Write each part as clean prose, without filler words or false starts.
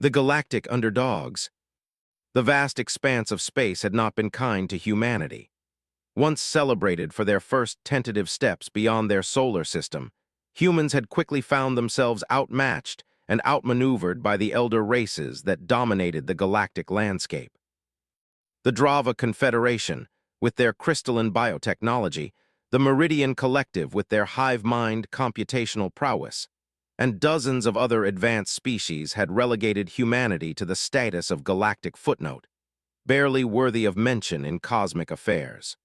The galactic underdogs. The vast expanse of space had not been kind to humanity. Once celebrated for their first tentative steps beyond their solar system, humans had quickly found themselves outmatched and outmaneuvered by the elder races that dominated the galactic landscape. The Drava Confederation, with their crystalline biotechnology, the Meridian Collective with their hive-mind computational prowess, and dozens of other advanced species had relegated humanity to the status of galactic footnote, barely worthy of mention in cosmic affairs.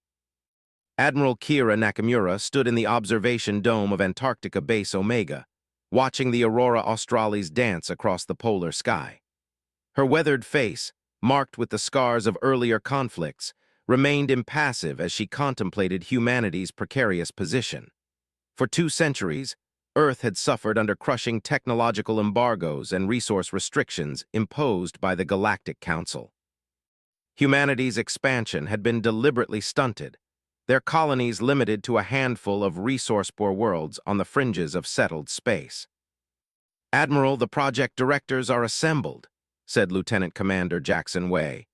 Admiral Kira Nakamura stood in the observation dome of Antarctica Base Omega, watching the Aurora Australis dance across the polar sky. Her weathered face, marked with the scars of earlier conflicts, remained impassive as she contemplated humanity's precarious position. For 2 centuries, Earth had suffered under crushing technological embargoes and resource restrictions imposed by the Galactic Council. Humanity's expansion had been deliberately stunted, their colonies limited to a handful of resource-poor worlds on the fringes of settled space. "Admiral, the project directors are assembled," said Lieutenant Commander Jackson Way,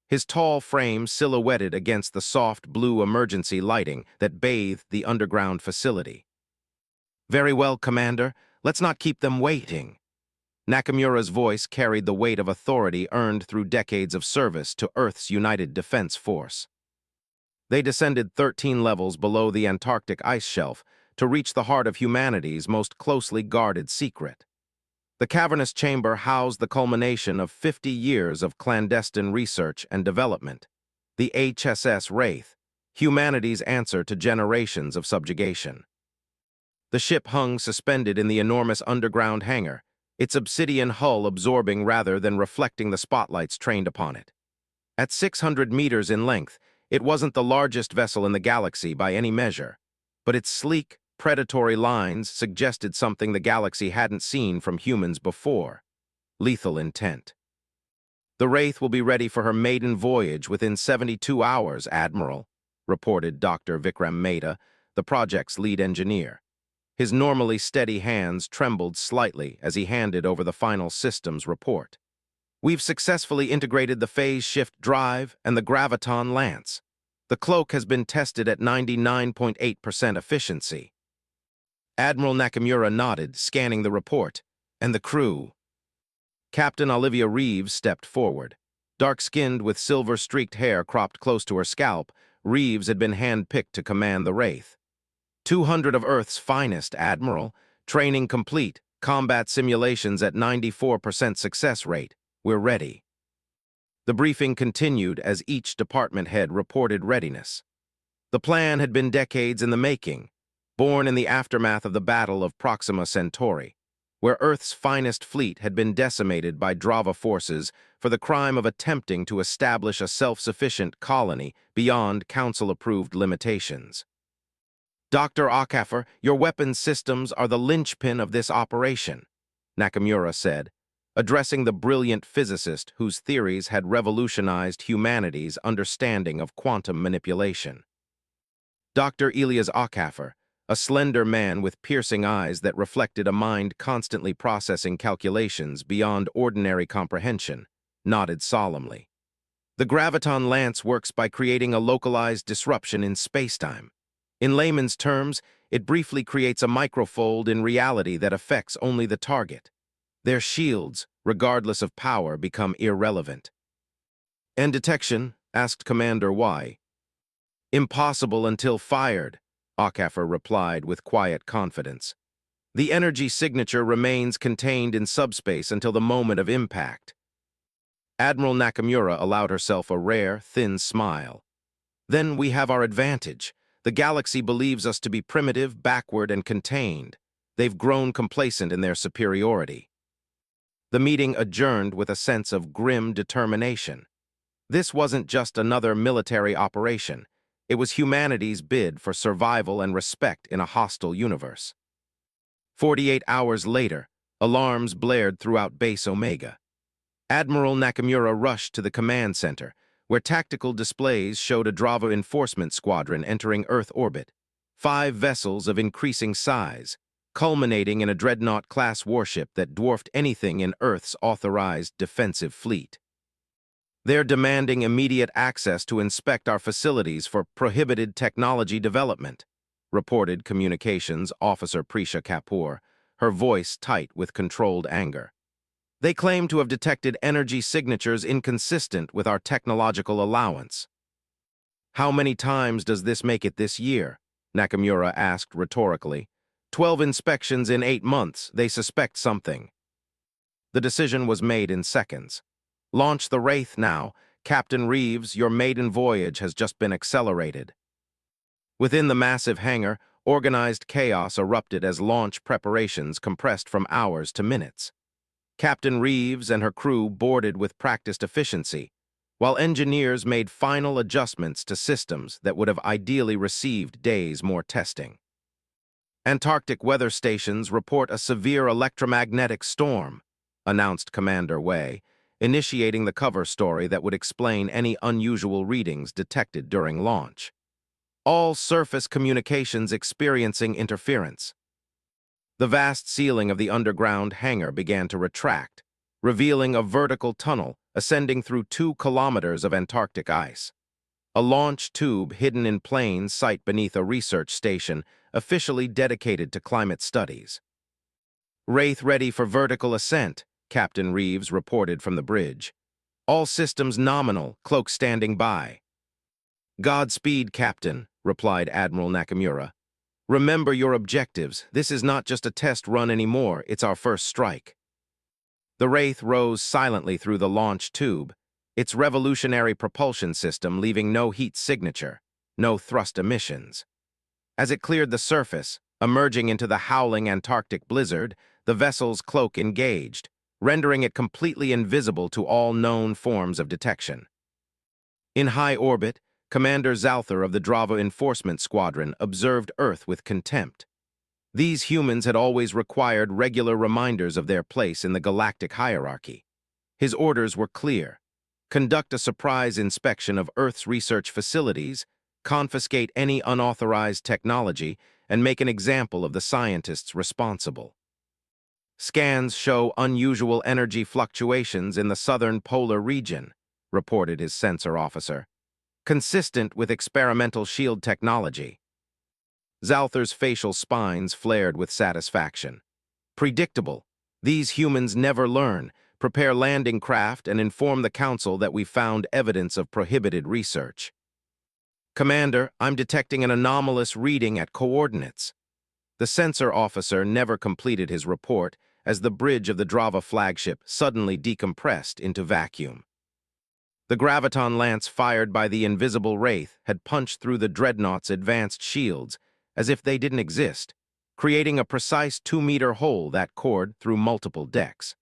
his tall frame silhouetted against the soft blue emergency lighting that bathed the underground facility. "Very well, Commander. Let's not keep them waiting." Nakamura's voice carried the weight of authority earned through decades of service to Earth's United Defense Force. They descended 13 levels below the Antarctic ice shelf to reach the heart of humanity's most closely guarded secret. The cavernous chamber housed the culmination of 50 years of clandestine research and development, the HSS Wraith, humanity's answer to generations of subjugation. The ship hung suspended in the enormous underground hangar, its obsidian hull absorbing rather than reflecting the spotlights trained upon it. At 600 meters in length, it wasn't the largest vessel in the galaxy by any measure, but its sleek, predatory lines suggested something the galaxy hadn't seen from humans before: lethal intent. "The Wraith will be ready for her maiden voyage within 72 hours, Admiral," reported Dr. Vikram Mehta, the project's lead engineer. His normally steady hands trembled slightly as he handed over the final systems report. "We've successfully integrated the phase shift drive and the graviton lance. The cloak has been tested at 99.8% efficiency." Admiral Nakamura nodded, scanning the report. "And the crew?" Captain Olivia Reeves stepped forward. Dark-skinned with silver-streaked hair cropped close to her scalp, Reeves had been hand-picked to command the Wraith. 200 of Earth's finest, Admiral. Training complete. Combat simulations at 94% success rate. We're ready." The briefing continued as each department head reported readiness. The plan had been decades in the making, born in the aftermath of the Battle of Proxima Centauri, where Earth's finest fleet had been decimated by Drava forces for the crime of attempting to establish a self-sufficient colony beyond Council-approved limitations. "Dr. Akafer, your weapons systems are the linchpin of this operation," Nakamura said, addressing the brilliant physicist whose theories had revolutionized humanity's understanding of quantum manipulation. Dr. Elias Akafer, a slender man with piercing eyes that reflected a mind constantly processing calculations beyond ordinary comprehension, nodded solemnly. "The graviton lance works by creating a localized disruption in spacetime. In layman's terms, it briefly creates a microfold in reality that affects only the target. Their shields, regardless of power, become irrelevant." "And detection?" asked Commander Y. "Impossible until fired," Akafer replied with quiet confidence. "The energy signature remains contained in subspace until the moment of impact." Admiral Nakamura allowed herself a rare, thin smile. "Then we have our advantage. The galaxy believes us to be primitive, backward, and contained. They've grown complacent in their superiority." The meeting adjourned with a sense of grim determination. This wasn't just another military operation. It was humanity's bid for survival and respect in a hostile universe. 48 hours later, alarms blared throughout Base Omega. Admiral Nakamura rushed to the command center, where tactical displays showed a Drava enforcement squadron entering Earth orbit. 5 vessels of increasing size, culminating in a dreadnought-class warship that dwarfed anything in Earth's authorized defensive fleet. They're demanding immediate access to inspect our facilities for prohibited technology development, reported Communications Officer Prisha Kapoor, her voice tight with controlled anger. They claim to have detected energy signatures inconsistent with our technological allowance. How many times does this make it this year? Nakamura asked rhetorically. 12 inspections in 8 months. They suspect something. The decision was made in seconds. Launch the Wraith now. Captain Reeves, your maiden voyage has just been accelerated. Within the massive hangar, organized chaos erupted as launch preparations compressed from hours to minutes. Captain Reeves and her crew boarded with practiced efficiency, while engineers made final adjustments to systems that would have ideally received days more testing. Antarctic weather stations report a severe electromagnetic storm, announced Commander Wei, initiating the cover story that would explain any unusual readings detected during launch. All surface communications experiencing interference. The vast ceiling of the underground hangar began to retract, revealing a vertical tunnel ascending through 2 kilometers of Antarctic ice. A launch tube hidden in plain sight beneath a research station officially dedicated to climate studies. Wraith ready for vertical ascent, Captain Reeves reported from the bridge. All systems nominal, cloak standing by. Godspeed, Captain, replied Admiral Nakamura. Remember your objectives. This is not just a test run anymore, it's our first strike. The Wraith rose silently through the launch tube, its revolutionary propulsion system leaving no heat signature, no thrust emissions. As it cleared the surface, emerging into the howling Antarctic blizzard, the vessel's cloak engaged, rendering it completely invisible to all known forms of detection. In high orbit, Commander Zalthar of the Drava Enforcement Squadron observed Earth with contempt. These humans had always required regular reminders of their place in the galactic hierarchy. His orders were clear. Conduct a surprise inspection of Earth's research facilities, confiscate any unauthorized technology, and make an example of the scientists responsible. Scans show unusual energy fluctuations in the southern polar region, reported his sensor officer, consistent with experimental shield technology. Zalthar's facial spines flared with satisfaction. Predictable. These humans never learn. Prepare landing craft and inform the Council that we found evidence of prohibited research. Commander, I'm detecting an anomalous reading at coordinates. The sensor officer never completed his report as the bridge of the Drava flagship suddenly decompressed into vacuum. The graviton lance fired by the invisible Wraith had punched through the dreadnought's advanced shields as if they didn't exist, creating a precise 2-meter hole that cored through multiple decks.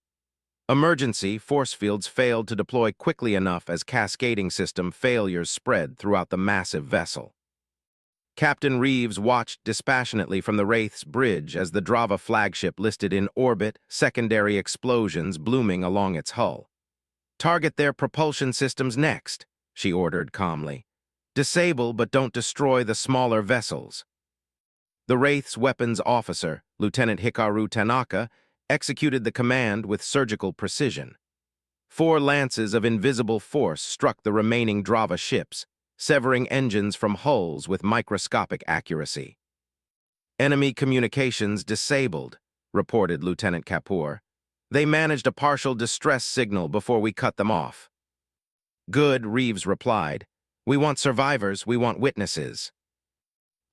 Emergency force fields failed to deploy quickly enough as cascading system failures spread throughout the massive vessel. Captain Reeves watched dispassionately from the Wraith's bridge as the Drava flagship listed in orbit, secondary explosions blooming along its hull. Target their propulsion systems next, she ordered calmly. Disable but don't destroy the smaller vessels. The Wraith's weapons officer, Lieutenant Hikaru Tanaka, executed the command with surgical precision. 4 lances of invisible force struck the remaining Drava ships, severing engines from hulls with microscopic accuracy. Enemy communications disabled, reported Lieutenant Kapoor. They managed a partial distress signal before we cut them off. Good, Reeves replied. We want survivors, we want witnesses.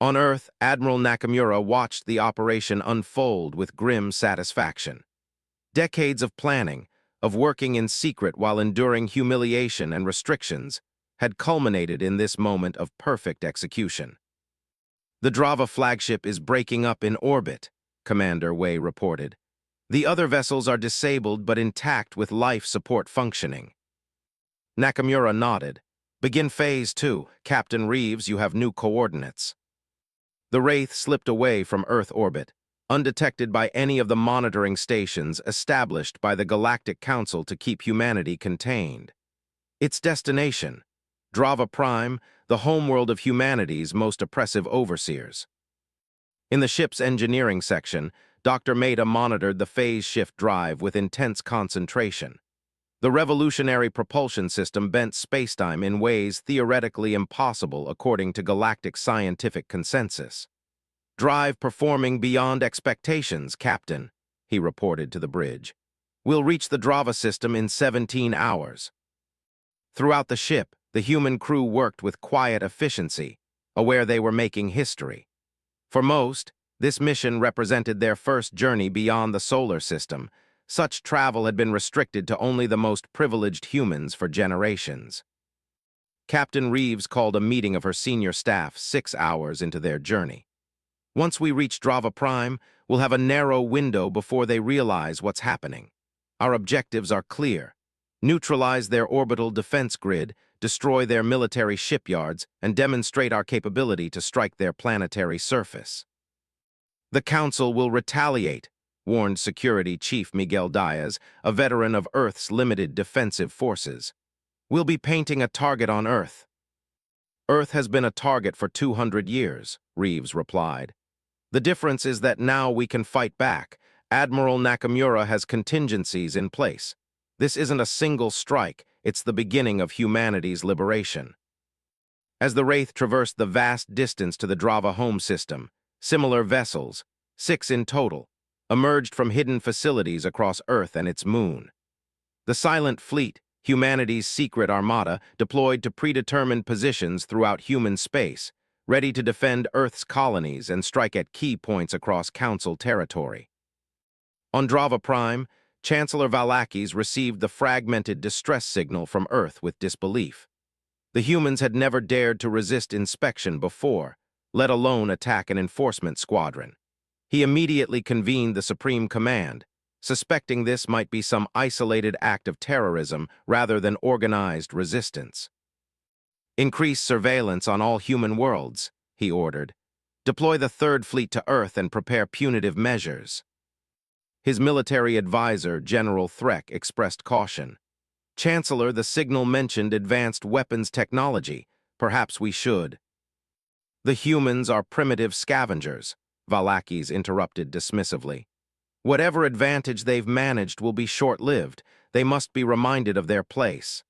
On Earth, Admiral Nakamura watched the operation unfold with grim satisfaction. Decades of planning, of working in secret while enduring humiliation and restrictions, had culminated in this moment of perfect execution. The Drava flagship is breaking up in orbit, Commander Wei reported. The other vessels are disabled but intact with life support functioning. Nakamura nodded. Begin Phase 2. Captain Reeves, you have new coordinates. The Wraith slipped away from Earth orbit, undetected by any of the monitoring stations established by the Galactic Council to keep humanity contained. Its destination, Drava Prime, the homeworld of humanity's most oppressive overseers. In the ship's engineering section, Dr. Maida monitored the phase shift drive with intense concentration. The revolutionary propulsion system bent spacetime in ways theoretically impossible according to galactic scientific consensus. "Drive performing beyond expectations, Captain," he reported to the bridge. "We'll reach the Drava system in 17 hours." Throughout the ship, the human crew worked with quiet efficiency, aware they were making history. For most, this mission represented their first journey beyond the solar system. Such travel had been restricted to only the most privileged humans for generations. Captain Reeves called a meeting of her senior staff 6 hours into their journey. "Once we reach Drava Prime, we'll have a narrow window before they realize what's happening. Our objectives are clear: neutralize their orbital defense grid, destroy their military shipyards, and demonstrate our capability to strike their planetary surface." "The Council will retaliate," warned Security Chief Miguel Diaz, a veteran of Earth's limited defensive forces. "We'll be painting a target on Earth." "Earth has been a target for 200 years, Reeves replied. "The difference is that now we can fight back. Admiral Nakamura has contingencies in place. This isn't a single strike, it's the beginning of humanity's liberation." As the Wraith traversed the vast distance to the Drava home system, similar vessels, 6 in total, emerged from hidden facilities across Earth and its moon. The Silent Fleet, humanity's secret armada, deployed to predetermined positions throughout human space, ready to defend Earth's colonies and strike at key points across Council territory. On Drava Prime, Chancellor Valakis received the fragmented distress signal from Earth with disbelief. The humans had never dared to resist inspection before, let alone attack an enforcement squadron. He immediately convened the Supreme Command, suspecting this might be some isolated act of terrorism rather than organized resistance. "Increase surveillance on all human worlds," he ordered. "Deploy the Third Fleet to Earth and prepare punitive measures." His military advisor, General Threck, expressed caution. "Chancellor, the signal mentioned advanced weapons technology. Perhaps we should." "The humans are primitive scavengers," Valakis interrupted dismissively. "Whatever advantage they've managed will be short-lived. They must be reminded of their place."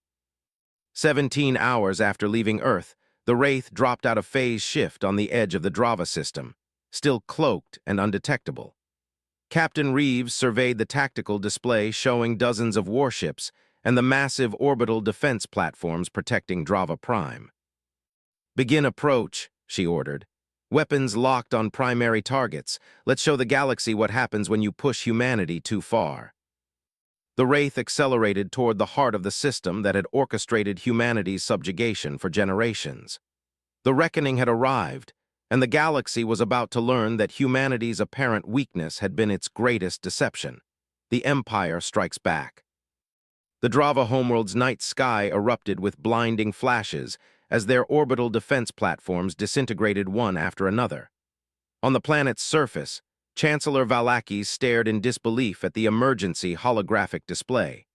17 hours after leaving Earth, the Wraith dropped out of phase shift on the edge of the Drava system, still cloaked and undetectable. Captain Reeves surveyed the tactical display showing dozens of warships and the massive orbital defense platforms protecting Drava Prime. "Begin approach," she ordered. "Weapons locked on primary targets. Let's show the galaxy what happens when you push humanity too far." The Wraith accelerated toward the heart of the system that had orchestrated humanity's subjugation for generations. The reckoning had arrived, and the galaxy was about to learn that humanity's apparent weakness had been its greatest deception. The Empire strikes back. The Drava homeworld's night sky erupted with blinding flashes as their orbital defense platforms disintegrated one after another. On the planet's surface, Chancellor Valakis stared in disbelief at the emergency holographic display.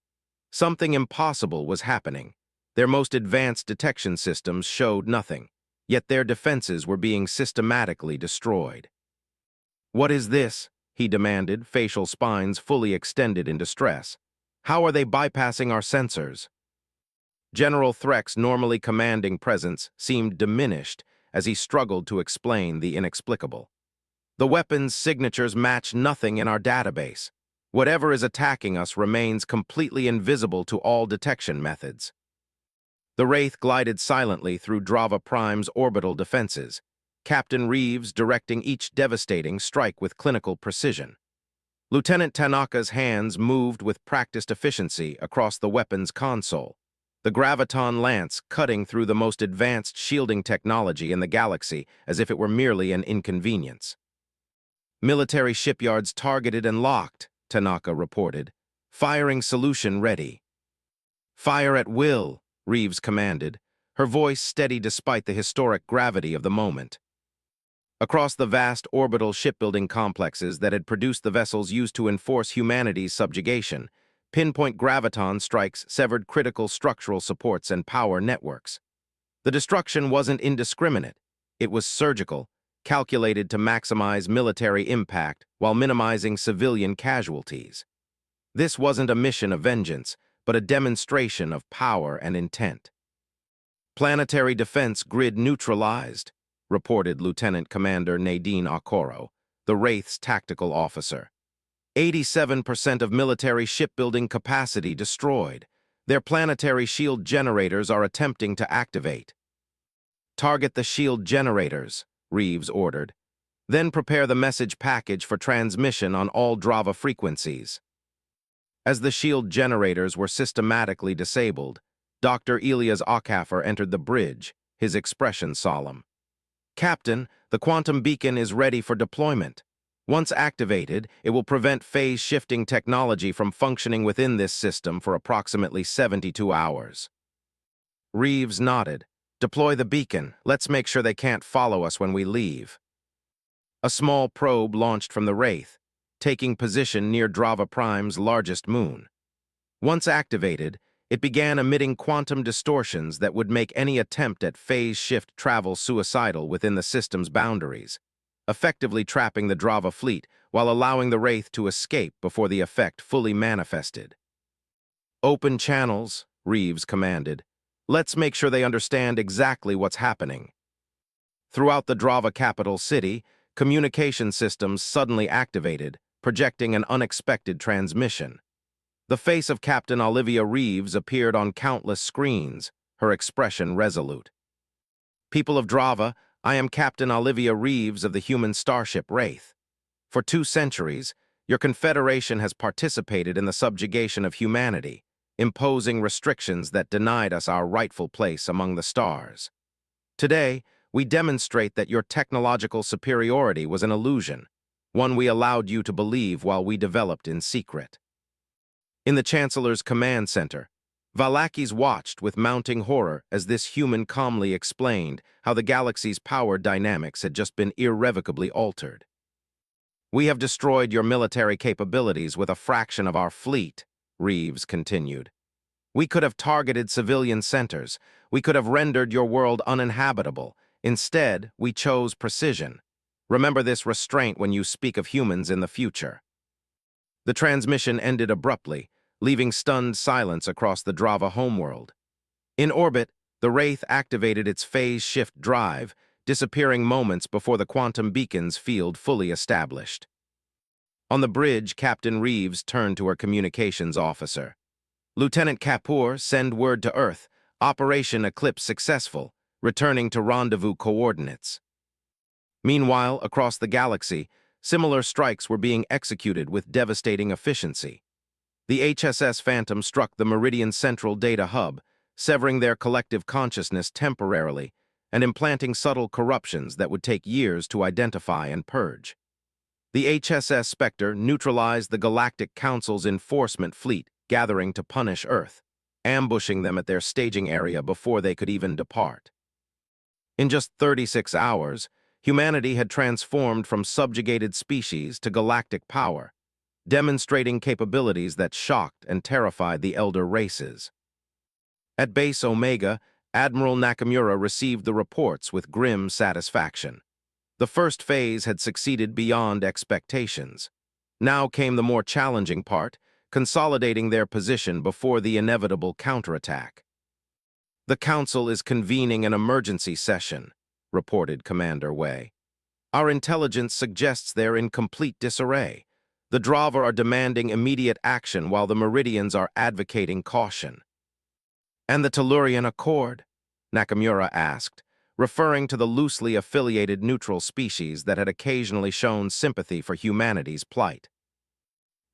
Something impossible was happening. Their most advanced detection systems showed nothing, yet their defenses were being systematically destroyed. "What is this?" he demanded, facial spines fully extended in distress. "How are they bypassing our sensors?" General Threck's normally commanding presence seemed diminished as he struggled to explain the inexplicable. "The weapon's signatures match nothing in our database. Whatever is attacking us remains completely invisible to all detection methods." The Wraith glided silently through Drava Prime's orbital defenses, Captain Reeves directing each devastating strike with clinical precision. Lieutenant Tanaka's hands moved with practiced efficiency across the weapon's console, the graviton lance cutting through the most advanced shielding technology in the galaxy as if it were merely an inconvenience. "Military shipyards targeted and locked," Tanaka reported. "Firing solution ready." "Fire at will," Reeves commanded, her voice steady despite the historic gravity of the moment. Across the vast orbital shipbuilding complexes that had produced the vessels used to enforce humanity's subjugation, pinpoint graviton strikes severed critical structural supports and power networks. The destruction wasn't indiscriminate. It was surgical, calculated to maximize military impact while minimizing civilian casualties. This wasn't a mission of vengeance, but a demonstration of power and intent. Planetary defense grid neutralized, reported Lieutenant Commander Nadine Okoro, the Wraith's tactical officer. 87% of military shipbuilding capacity destroyed. Their planetary shield generators are attempting to activate. Target the shield generators, Reeves ordered. Then prepare the message package for transmission on all Drava frequencies. As the shield generators were systematically disabled, Dr. Elias Ockhaffer entered the bridge, his expression solemn. Captain, the quantum beacon is ready for deployment. Once activated, it will prevent phase-shifting technology from functioning within this system for approximately 72 hours. Reeves nodded. Deploy the beacon. Let's make sure they can't follow us when we leave. A small probe launched from the Wraith, taking position near Drava Prime's largest moon. Once activated, it began emitting quantum distortions that would make any attempt at phase-shift travel suicidal within the system's boundaries, effectively trapping the Drava fleet while allowing the Wraith to escape before the effect fully manifested. Open channels, Reeves commanded. Let's make sure they understand exactly what's happening. Throughout the Drava capital city, communication systems suddenly activated, projecting an unexpected transmission. The face of Captain Olivia Reeves appeared on countless screens, her expression resolute. People of Drava, I am Captain Olivia Reeves of the human starship Wraith. For 2 centuries, your Confederation has participated in the subjugation of humanity, imposing restrictions that denied us our rightful place among the stars. Today, we demonstrate that your technological superiority was an illusion, one we allowed you to believe while we developed in secret. In the Chancellor's command center, Valakis watched with mounting horror as this human calmly explained how the galaxy's power dynamics had just been irrevocably altered. We have destroyed your military capabilities with a fraction of our fleet, Reeves continued. We could have targeted civilian centers. We could have rendered your world uninhabitable. Instead, we chose precision. Remember this restraint when you speak of humans in the future. The transmission ended abruptly, leaving stunned silence across the Drava homeworld. In orbit, the Wraith activated its phase-shift drive, disappearing moments before the quantum beacon's field fully established. On the bridge, Captain Reeves turned to her communications officer. Lieutenant Kapoor, send word to Earth. Operation Eclipse successful, returning to rendezvous coordinates. Meanwhile, across the galaxy, similar strikes were being executed with devastating efficiency. The HSS Phantom struck the Meridian Central Data Hub, severing their collective consciousness temporarily and implanting subtle corruptions that would take years to identify and purge. The HSS Spectre neutralized the Galactic Council's enforcement fleet gathering to punish Earth, ambushing them at their staging area before they could even depart. In just 36 hours, humanity had transformed from subjugated species to galactic power, demonstrating capabilities that shocked and terrified the elder races. At Base Omega, Admiral Nakamura received the reports with grim satisfaction. The first phase had succeeded beyond expectations. Now came the more challenging part, consolidating their position before the inevitable counterattack. The Council is convening an emergency session, reported Commander Wei. Our intelligence suggests they're in complete disarray. The Drava are demanding immediate action while the Meridians are advocating caution. And the Tellurian Accord? Nakamura asked, referring to the loosely affiliated neutral species that had occasionally shown sympathy for humanity's plight.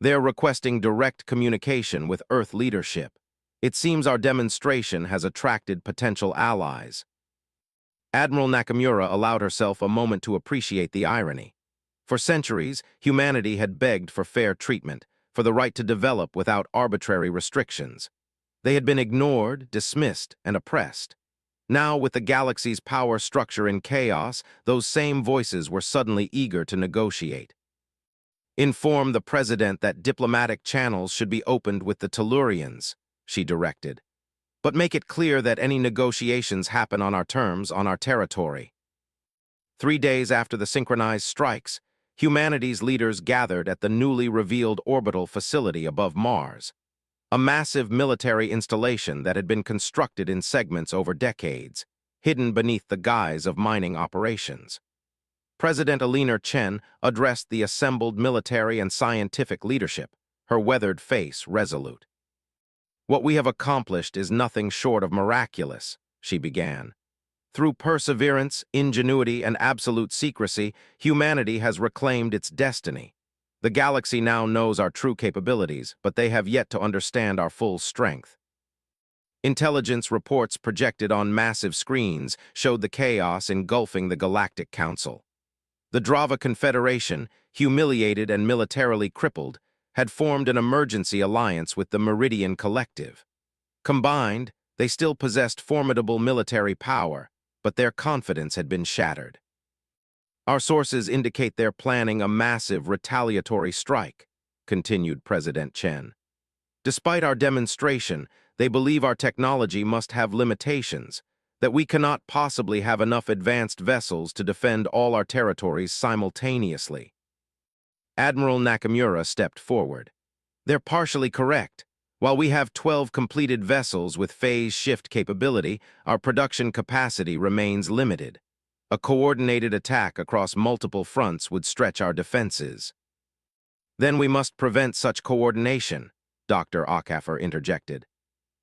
They're requesting direct communication with Earth leadership. It seems our demonstration has attracted potential allies. Admiral Nakamura allowed herself a moment to appreciate the irony. For centuries, humanity had begged for fair treatment, for the right to develop without arbitrary restrictions. They had been ignored, dismissed, and oppressed. Now, with the galaxy's power structure in chaos, those same voices were suddenly eager to negotiate. Inform the President that diplomatic channels should be opened with the Tellurians, she directed. But make it clear that any negotiations happen on our terms, on our territory. 3 days after the synchronized strikes, humanity's leaders gathered at the newly revealed orbital facility above Mars, a massive military installation that had been constructed in segments over decades, hidden beneath the guise of mining operations. President Alina Chen addressed the assembled military and scientific leadership, her weathered face resolute. "What we have accomplished is nothing short of miraculous," she began. "Through perseverance, ingenuity, and absolute secrecy, humanity has reclaimed its destiny. The galaxy now knows our true capabilities, but they have yet to understand our full strength." Intelligence reports projected on massive screens showed the chaos engulfing the Galactic Council. The Drava Confederation, humiliated and militarily crippled, had formed an emergency alliance with the Meridian Collective. Combined, they still possessed formidable military power, but their confidence had been shattered. "Our sources indicate they're planning a massive retaliatory strike," continued President Chen. "Despite our demonstration, they believe our technology must have limitations, that we cannot possibly have enough advanced vessels to defend all our territories simultaneously." Admiral Nakamura stepped forward. "They're partially correct. While we have 12 completed vessels with phase shift capability, our production capacity remains limited. A coordinated attack across multiple fronts would stretch our defenses." "Then we must prevent such coordination," Dr. Ockhaffer interjected.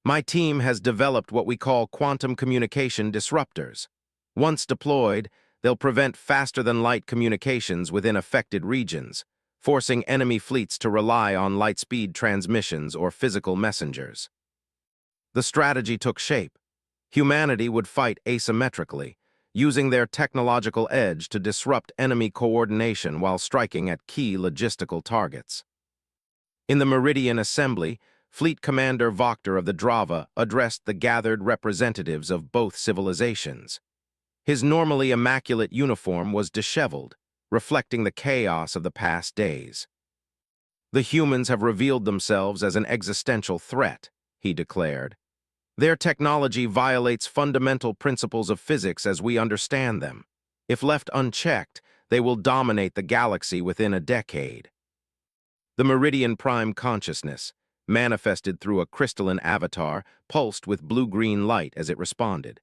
"My team has developed what we call quantum communication disruptors. Once deployed, they'll prevent faster-than-light communications within affected regions, forcing enemy fleets to rely on light-speed transmissions or physical messengers." The strategy took shape. Humanity would fight asymmetrically, using their technological edge to disrupt enemy coordination while striking at key logistical targets. In the Meridian Assembly, Fleet Commander Voctor of the Drava addressed the gathered representatives of both civilizations. His normally immaculate uniform was disheveled, reflecting the chaos of the past days. "The humans have revealed themselves as an existential threat," he declared. "Their technology violates fundamental principles of physics as we understand them. If left unchecked, they will dominate the galaxy within a decade." The Meridian Prime consciousness, manifested through a crystalline avatar, pulsed with blue-green light as it responded.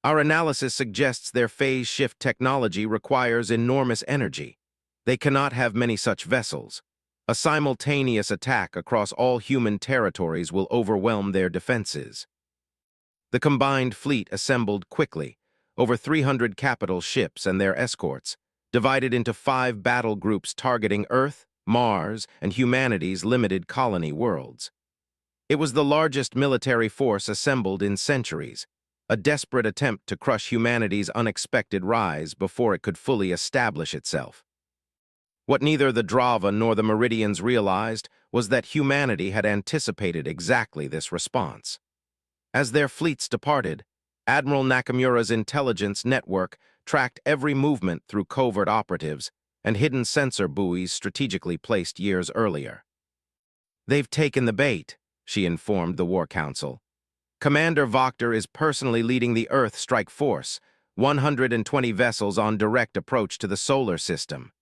"Our analysis suggests their phase shift technology requires enormous energy. They cannot have many such vessels. A simultaneous attack across all human territories will overwhelm their defenses." The combined fleet assembled quickly, over 300 capital ships and their escorts, divided into 5 battle groups targeting Earth, Mars, and humanity's limited colony worlds. It was the largest military force assembled in centuries, a desperate attempt to crush humanity's unexpected rise before it could fully establish itself. What neither the Drava nor the Meridians realized was that humanity had anticipated exactly this response. As their fleets departed, Admiral Nakamura's intelligence network tracked every movement through covert operatives and hidden sensor buoys strategically placed years earlier. "They've taken the bait," she informed the War Council. "Commander Voctor is personally leading the Earth Strike Force, 120 vessels on direct approach to the solar system."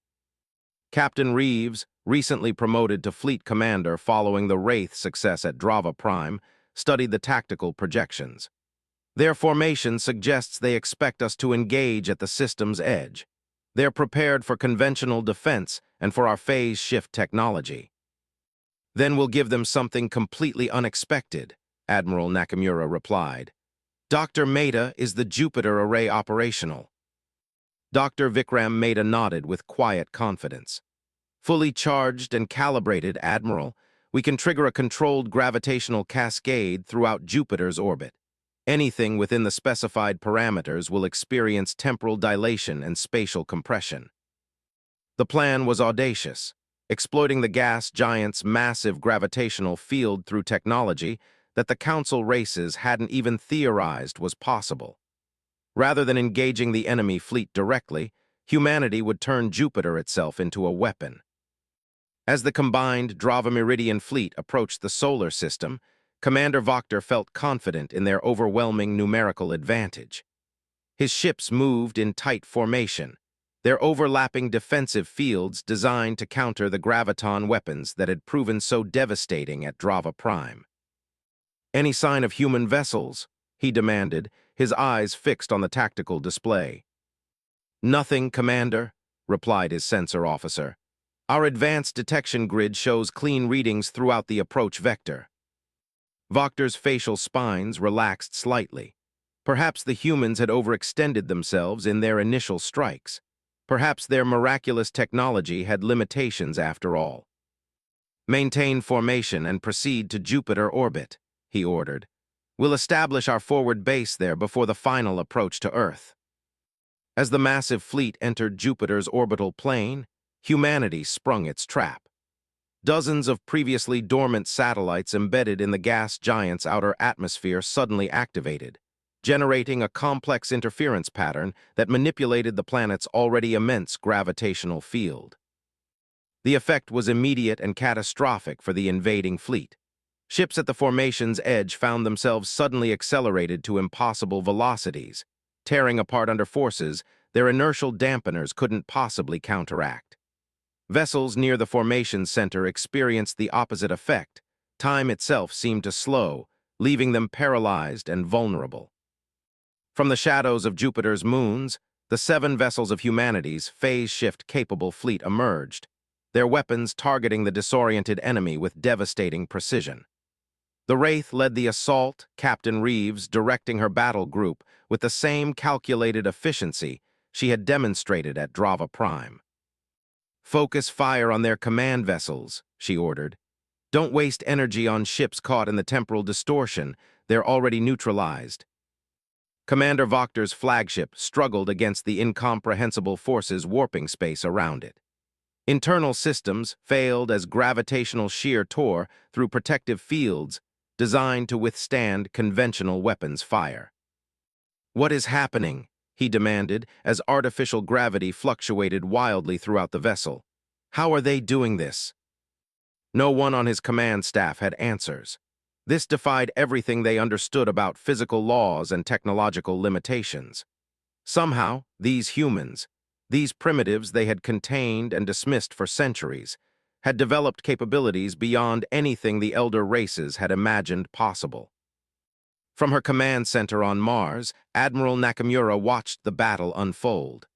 Captain Reeves, recently promoted to fleet commander following the Wraith's success at Drava Prime, studied the tactical projections. "Their formation suggests they expect us to engage at the system's edge. They're prepared for conventional defense and for our phase shift technology." "Then we'll give them something completely unexpected," Admiral Nakamura replied. "Dr. Mehta is the Jupiter array operational." Dr. Vikram Mehta nodded with quiet confidence. "Fully charged and calibrated, Admiral, we can trigger a controlled gravitational cascade throughout Jupiter's orbit. Anything within the specified parameters will experience temporal dilation and spatial compression." The plan was audacious, exploiting the gas giant's massive gravitational field through technology that the Council races hadn't even theorized was possible. Rather than engaging the enemy fleet directly, humanity would turn Jupiter itself into a weapon. As the combined Drava-Meridian fleet approached the solar system, Commander Voctor felt confident in their overwhelming numerical advantage. His ships moved in tight formation, their overlapping defensive fields designed to counter the graviton weapons that had proven so devastating at Drava Prime. "Any sign of human vessels?" he demanded, his eyes fixed on the tactical display. "Nothing, Commander," replied his sensor officer. "Our advanced detection grid shows clean readings throughout the approach vector." Voctor's facial spines relaxed slightly. Perhaps the humans had overextended themselves in their initial strikes. Perhaps their miraculous technology had limitations after all. "Maintain formation and proceed to Jupiter orbit," he ordered. "We'll establish our forward base there before the final approach to Earth." As the massive fleet entered Jupiter's orbital plane, humanity sprung its trap. Dozens of previously dormant satellites embedded in the gas giant's outer atmosphere suddenly activated, generating a complex interference pattern that manipulated the planet's already immense gravitational field. The effect was immediate and catastrophic for the invading fleet. Ships at the formation's edge found themselves suddenly accelerated to impossible velocities, tearing apart under forces their inertial dampeners couldn't possibly counteract. Vessels near the formation's center experienced the opposite effect. Time itself seemed to slow, leaving them paralyzed and vulnerable. From the shadows of Jupiter's moons, the 7 vessels of humanity's phase-shift-capable fleet emerged, their weapons targeting the disoriented enemy with devastating precision. The Wraith led the assault, Captain Reeves directing her battle group with the same calculated efficiency she had demonstrated at Drava Prime. "Focus fire on their command vessels," she ordered. "Don't waste energy on ships caught in the temporal distortion. They're already neutralized." Commander Voctor's flagship struggled against the incomprehensible forces warping space around it. Internal systems failed as gravitational shear tore through protective fields designed to withstand conventional weapons fire. "What is happening?" he demanded as artificial gravity fluctuated wildly throughout the vessel. "How are they doing this?" No one on his command staff had answers. This defied everything they understood about physical laws and technological limitations. Somehow, these humans, these primitives they had contained and dismissed for centuries, had developed capabilities beyond anything the elder races had imagined possible. From her command center on Mars, Admiral Nakamura watched the battle unfold.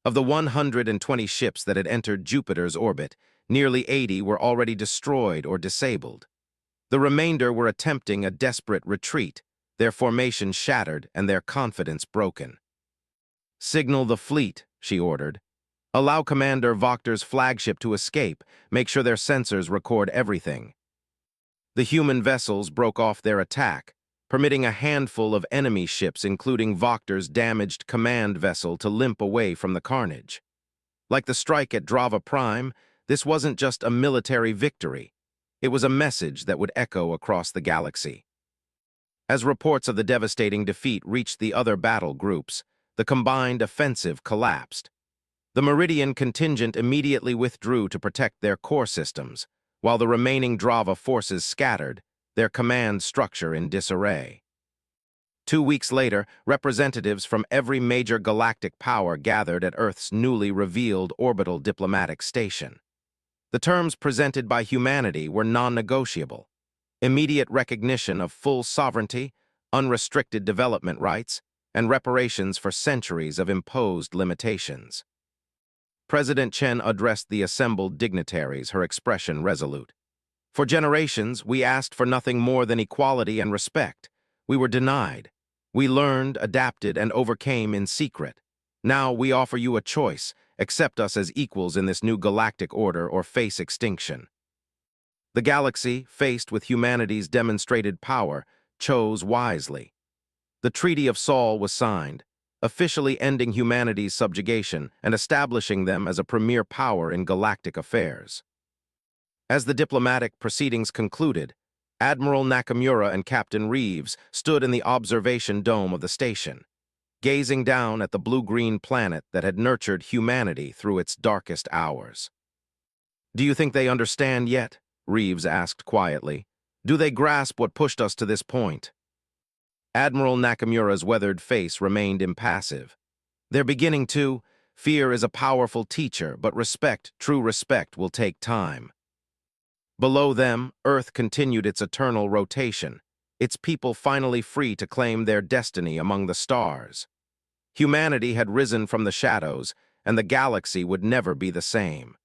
Of the 120 ships that had entered Jupiter's orbit, nearly 80 were already destroyed or disabled. The remainder were attempting a desperate retreat, their formation shattered and their confidence broken. "Signal the fleet," she ordered. "Allow Commander Voctor's flagship to escape. Make sure their sensors record everything." The human vessels broke off their attack, permitting a handful of enemy ships, including Voctor's damaged command vessel, to limp away from the carnage. Like the strike at Drava Prime, this wasn't just a military victory. It was a message that would echo across the galaxy. As reports of the devastating defeat reached the other battle groups, the combined offensive collapsed. The Meridian contingent immediately withdrew to protect their core systems, while the remaining Drava forces scattered, their command structure in disarray. 2 weeks later, representatives from every major galactic power gathered at Earth's newly revealed orbital diplomatic station. The terms presented by humanity were non-negotiable: immediate recognition of full sovereignty, unrestricted development rights, and reparations for centuries of imposed limitations. President Chen addressed the assembled dignitaries, her expression resolute. "For generations, we asked for nothing more than equality and respect. We were denied. We learned, adapted, and overcame in secret. Now we offer you a choice: accept us as equals in this new galactic order or face extinction." The galaxy, faced with humanity's demonstrated power, chose wisely. The Treaty of Sol was signed, officially ending humanity's subjugation and establishing them as a premier power in galactic affairs. As the diplomatic proceedings concluded, Admiral Nakamura and Captain Reeves stood in the observation dome of the station, gazing down at the blue-green planet that had nurtured humanity through its darkest hours. "Do you think they understand yet?" Reeves asked quietly. "Do they grasp what pushed us to this point?" Admiral Nakamura's weathered face remained impassive. They're beginning to. Fear is a powerful teacher, but respect, true respect, will take time. Below them, Earth continued its eternal rotation, its people finally free to claim their destiny among the stars. Humanity had risen from the shadows, and the galaxy would never be the same.